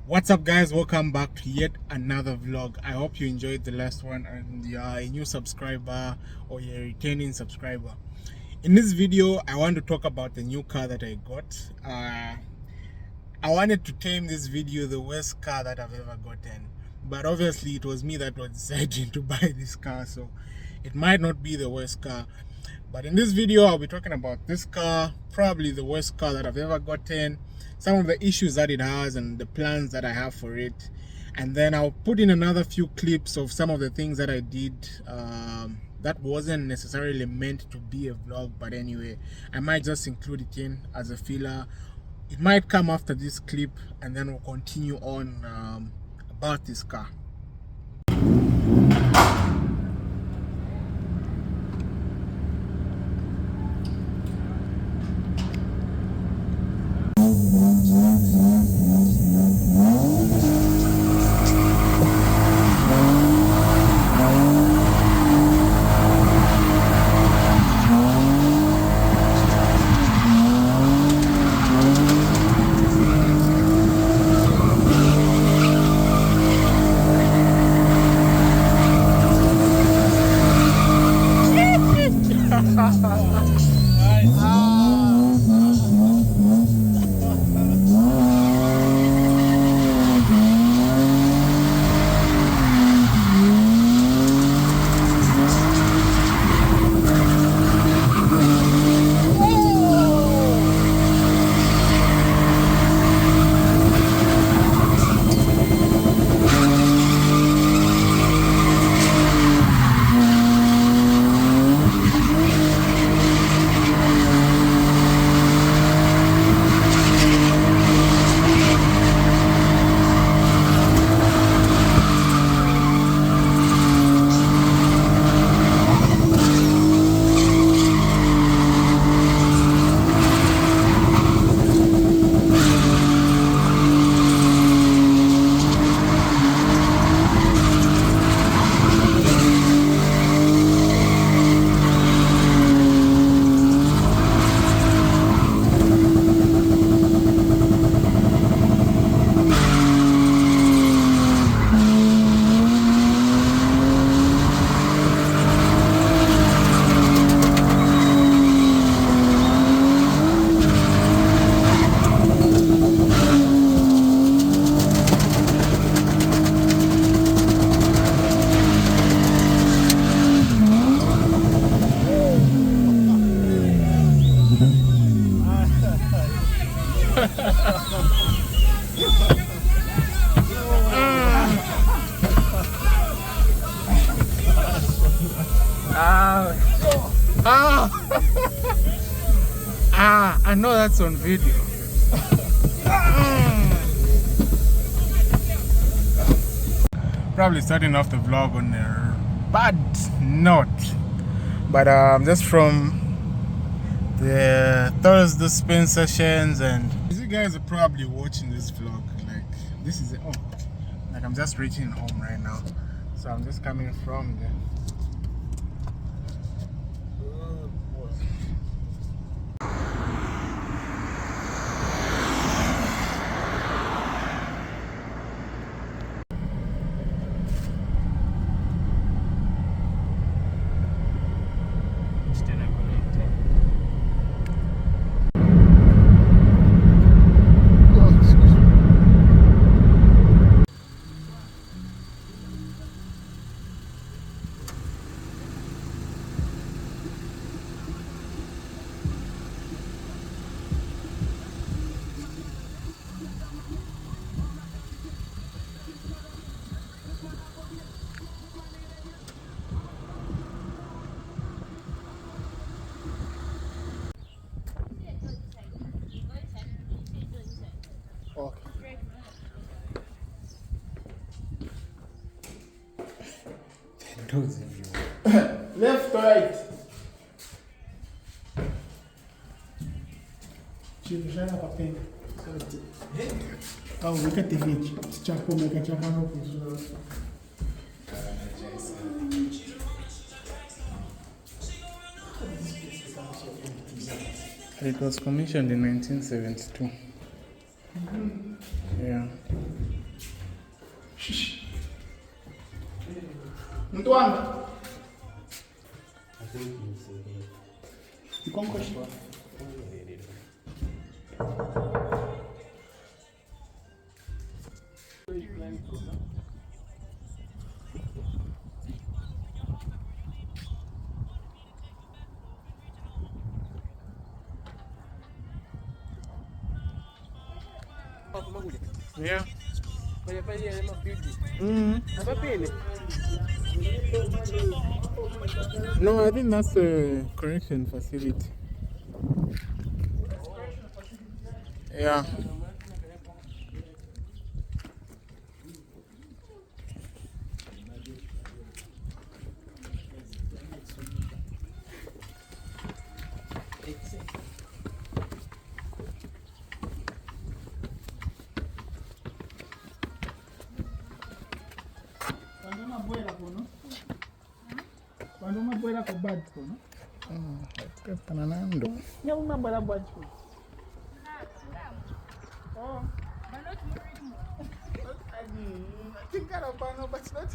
What's up, guys? Welcome back to yet another vlog. I hope you enjoyed the last one and you are a new subscriber or you're a returning subscriber. In this video, I want to talk about the new car that I got. I wanted to term this video the worst car that I've ever gotten, but obviously it was me that was deciding to buy this car, so it might not be the worst car. But in this video, I'll be talking about this car, probably the worst car that I've ever gotten, some of the issues that it has and the plans that I have for it. And then I'll put in another few clips of some of the things that I did that wasn't necessarily meant to be a vlog, but anyway, I might just include it in as a filler. It might come after this clip, and then we'll continue on about this car. I know that's on video. Probably starting off the vlog on a bad note, but just from the Thursday spin sessions, and you guys are probably watching this vlog, like this is like I'm just reaching home right now, so I'm just coming from there. Left, right. Chivishana papenda. Au weka TV chako meka chakano kuzuri. It was commissioned in 1972. Yeah. Mtu wangu. I think he's in here. Nkonkoshwa. Yeah. No, I think that's a correction facility. Yeah. Quando uma boira com básico, não? Está nanando. E uma boira básico. Oh. Tem cara para não bater.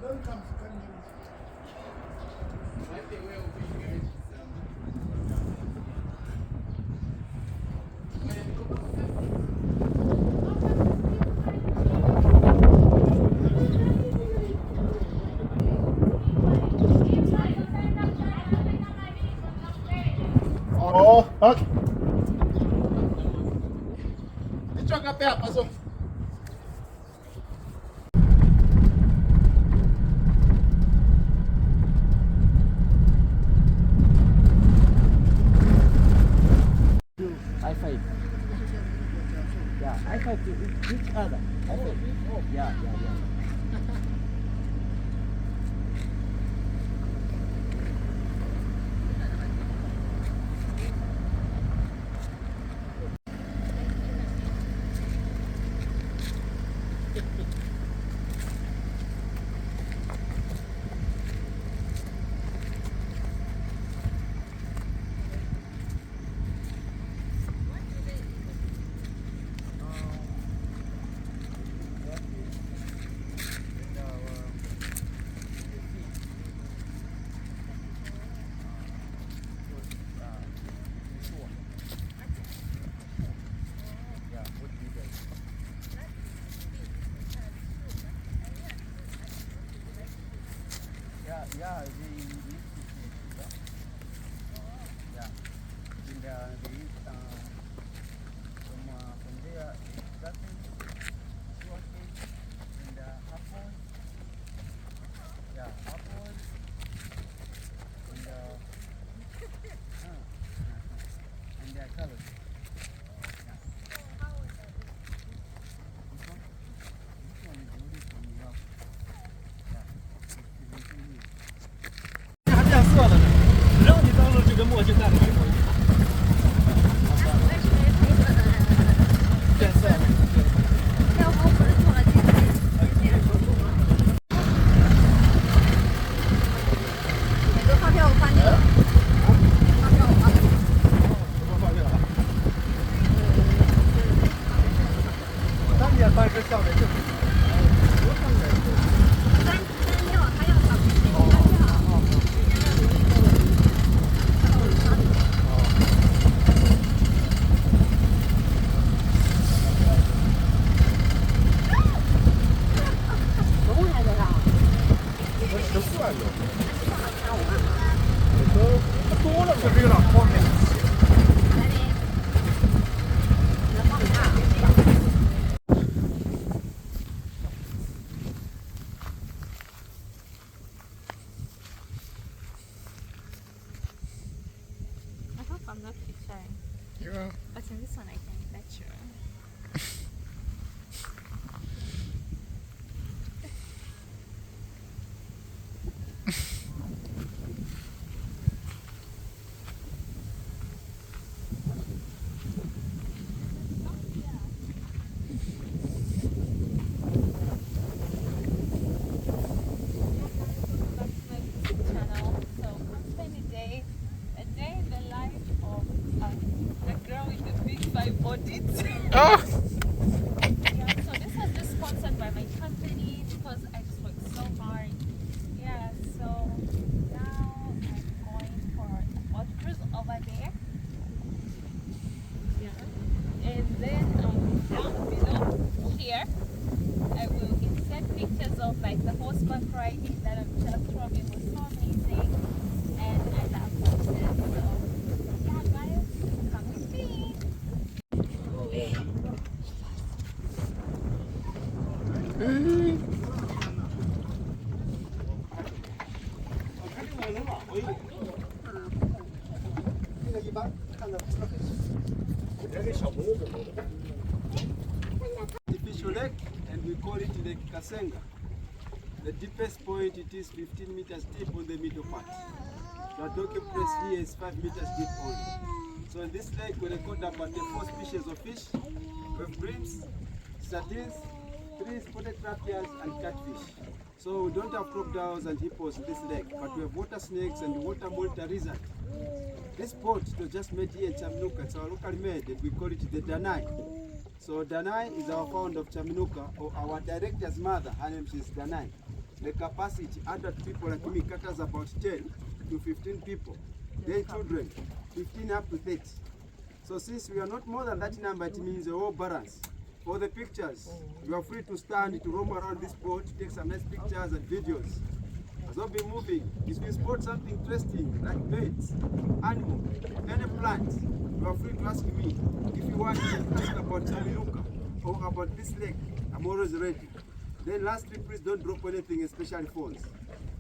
Don't come to come in. Oh, okay. Joga a pé, passou. High five. Yeah, high five to each other. High five. Yeah. Yeah, they used to say that. Yeah. In the from there, nothing, sugarcane, and apples. Yeah, apples, and and carrots. Yeah. This one? This one is already from New York. Yeah. It's 17 years. 它变色了呢，只要你当了这个墨镜戴了以后，变色了。发票我发这个，发票我发这个。我放这个啊。当年翻是上的正。他要发算了，多了是这个方便。I hope I'm not picturing. Yeah. But in this one I can picture. Oh. Yeah, so this was just sponsored by my company because I just worked so hard. Yeah, so now I'm going for a boat cruise over there. Yeah. And then down below here, I will insert pictures of like the horseback riding that I've just from. It was so amazing. And I love horses. So yeah, guys, come with me. Artificial lake, and we call it Lake Kasenga. The deepest point, it is 15 meters deep on the middle part. The docking place here is 5 meters deep only. So in this lake we record about the 4 species of fish. We have breams, sardines, 3 spotted trapias and catfish. So we don't have crocodiles and hippos in this lake, but we have water snakes and water monitor lizard. This boat was just made here in Chaminuka. It's our locally made, and we call it the Danai. So Danai is our founder of Chaminuka, or our director's mother. Her name is Danai. The capacity, adult people like me, caters about 10 to 15 people. Then children, 15 up to 30. So since we are not more than that number, it means a whole balance. For the pictures, you are free to stand, to roam around this boat, take some nice pictures and videos. As I'll be moving, if you spot something interesting, like birds, animal, any plant, you are free to ask me. If you want to ask about Chaminuka or about this lake, I'm always ready. Then lastly, please don't drop anything, especially phones.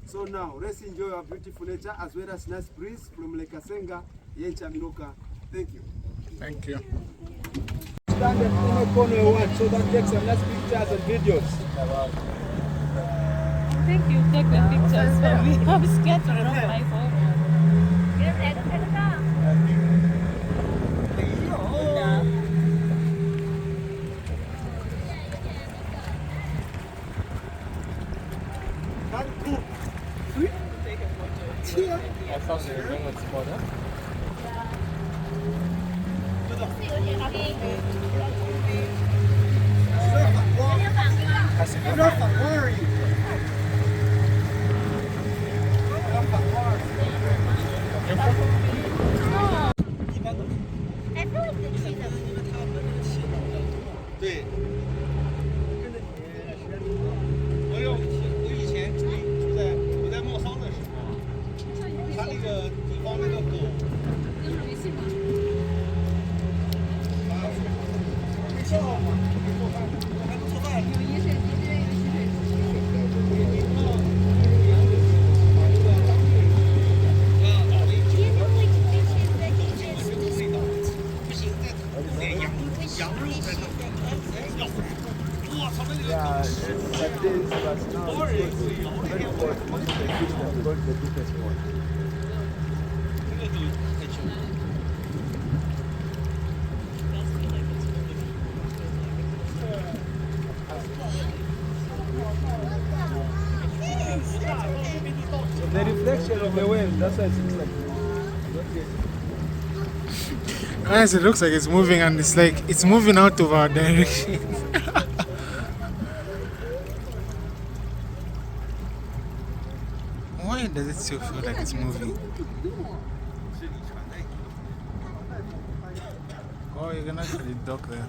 So now, let's enjoy our beautiful nature as well as nice breeze from Lake Kasenga here in Chaminuka. Thank you. Thank you. Stand at any corner you want, so that takes some nice pictures and videos. I think you take the pictures for me. I'm scared to drop my phone. I feel like the tree that 对。我以前住在茂桑的时候，他那个地方那个狗，没笑嘛，没做饭，还不做饭。有饮水机，这边有饮水机。Yeah, but this was now very important. Most of the fish that got the deepest one. So the reflection of the wave, that's why it looks like Guys, it looks like it's moving and it's like it's moving out of our direction. Why does it still feel like it's moving? Oh, you can actually dock there.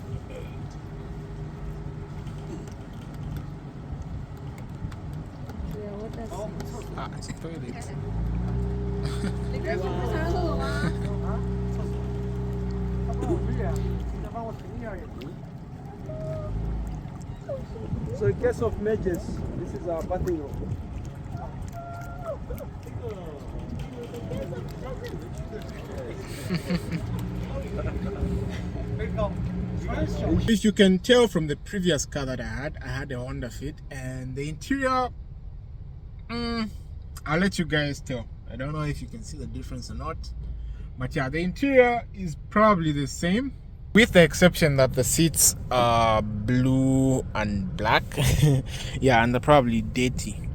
Ah, it's a toilet. So in case of emergency, this is our bathing room. If you can tell from the previous car that I had a Honda Fit, and the interior, I'll let you guys tell. I don't know if you can see the difference or not, but yeah, the interior is probably the same, with the exception that the seats are blue and black. Yeah, and they're probably dirty.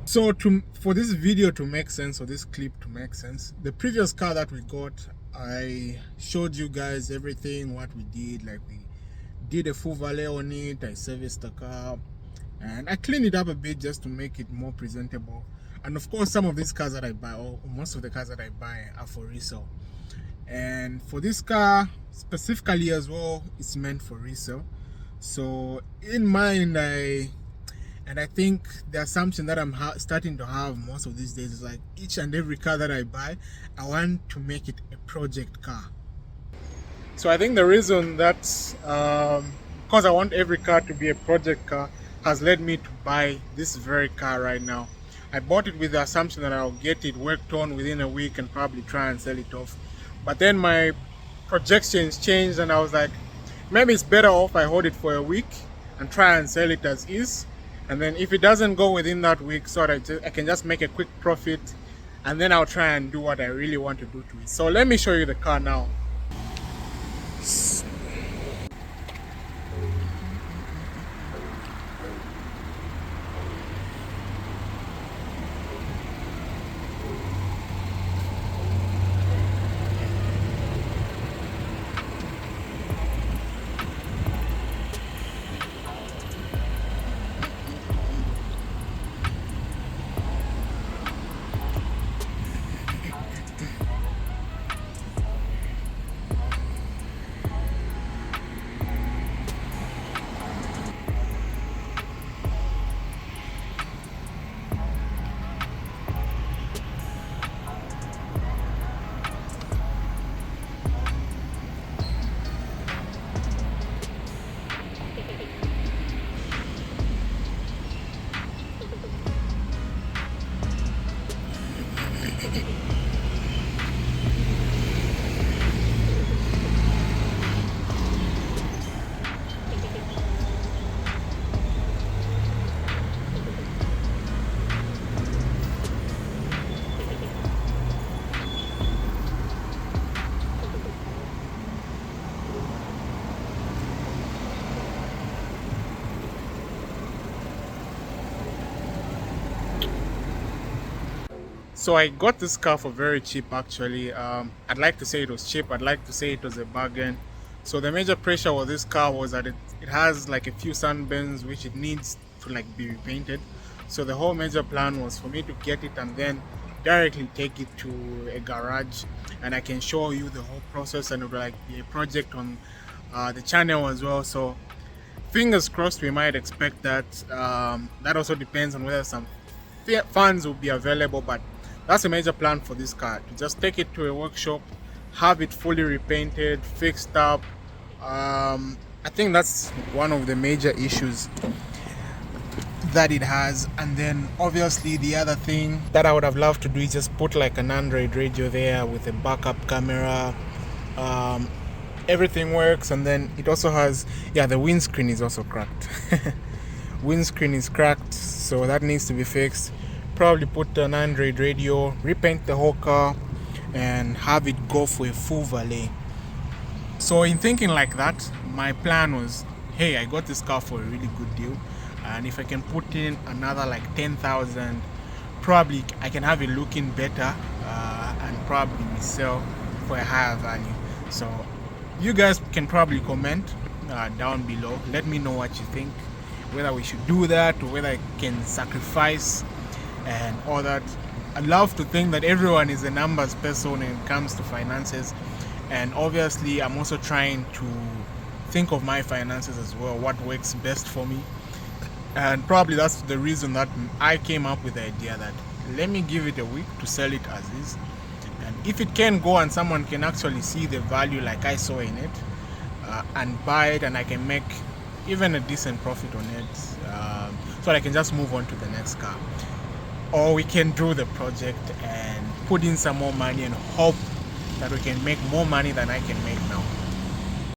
So for this video to make sense, or this clip to make sense, the previous car that we got, I showed you guys everything what we did. Like, we did a full valet on it. I serviced the car and I cleaned it up a bit just to make it more presentable. And of course, some of these cars that I buy, or most of the cars that I buy, are for resale. And for this car specifically as well, it's meant for resale. So in mind, I think the assumption that I'm starting to have most of these days is like, each and every car that I buy, I want to make it a project car. So I think the reason that because I want every car to be a project car has led me to buy this very car right now. I bought it with the assumption that I'll get it worked on within a week and probably try and sell it off. But then my projections changed and I was like, maybe it's better off I hold it for a week and try and sell it as is. And then if it doesn't go within that week, so I can just make a quick profit, and then I'll try and do what I really want to do to it. So let me show you the car now. So I got this car for very cheap actually. I'd like to say it was cheap, I'd like to say it was a bargain. So the major pressure with this car was that it has like a few sunburns which it needs to like be repainted. So the whole major plan was for me to get it and then directly take it to a garage and I can show you the whole process, and it will like be a project on the channel as well. So fingers crossed, we might expect that. That also depends on whether some funds will be available, but that's a major plan for this car, to just take it to a workshop, have it fully repainted, fixed up. I think that's one of the major issues that it has. And then obviously the other thing that I would have loved to do is just put like an Android radio there with a backup camera. Everything works, and then it also has, yeah, the windscreen is also cracked. Windscreen is cracked, so that needs to be fixed. Probably put an Android radio, repaint the whole car, and have it go for a full valet. So in thinking like that, my plan was, hey, I got this car for a really good deal, and if I can put in another like 10,000, probably I can have it looking better, and probably resell for a higher value. So you guys can probably comment down below, let me know what you think, whether we should do that or whether I can sacrifice and all that. I love to think that everyone is a numbers person when it comes to finances, and obviously I'm also trying to think of my finances as well, what works best for me. And probably that's the reason that I came up with the idea that let me give it a week to sell it as is, and if it can go and someone can actually see the value like I saw in it, and buy it, and I can make even a decent profit on it, so I can just move on to the next car. Or we can do the project and put in some more money and hope that we can make more money than I can make now.